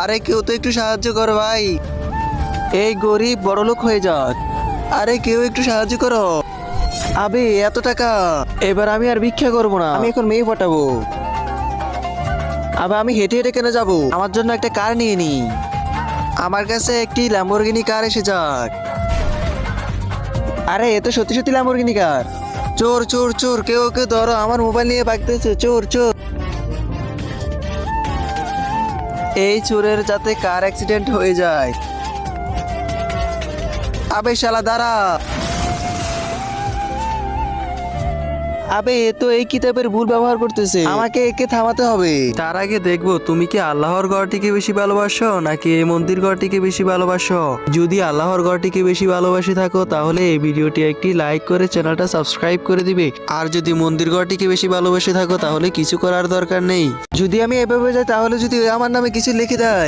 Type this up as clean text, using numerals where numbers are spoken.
আরে কেউ তো একটু সাহায্য করো ভাই, এই গরিব বড়লোক হয়ে যাক। আরে কেউ একটু সাহায্য করো। আবে এত টাকা, এবার আমি আর ভিক্ষা করবো না, আমি এখন মেয়ে পটাবো। আবে আমি হেঁটে হেঁটে কেন যাবো, আমার জন্য একটা কার নিয়ে নি। আমার কাছে একটি ল্যাম্বরগিনি কার এসে যাক। আরে এ তো সত্যি সত্যি ল্যাম্বরগিনি কার। চোর চোর চোর, কেউ কেউ ধরো, আমার মোবাইল নিয়ে ভাগতেছে, চোর চোর। এই চোরের যাতে কার অ্যাক্সিডেন্ট হয়ে যায়। আবে শালা দাঁড়া। আবে এ তো এই কিতাবের ভুল ব্যবহার করতেছে, আমাকে একে থামাতে হবে। তার আগে দেখবো তুমি কি আল্লাহর ঘরটিকে বেশি ভালোবাসো নাকি এই মন্দির ঘরটিকে বেশি ভালোবাসো। যদি আল্লাহর ঘরটিকে বেশি ভালোবাসি থাকো তাহলে এই ভিডিওটি একটি লাইক করে চ্যানেলটা সাবস্ক্রাইব করে দিবে। আর যদি মন্দির ঘরটিকে বেশি ভালোবাসে থাকো তাহলে কিছু করার দরকার নেই। যদি আমি এভাবে যাই তাহলে যদি আমার নামে কিছু লিখে দেয়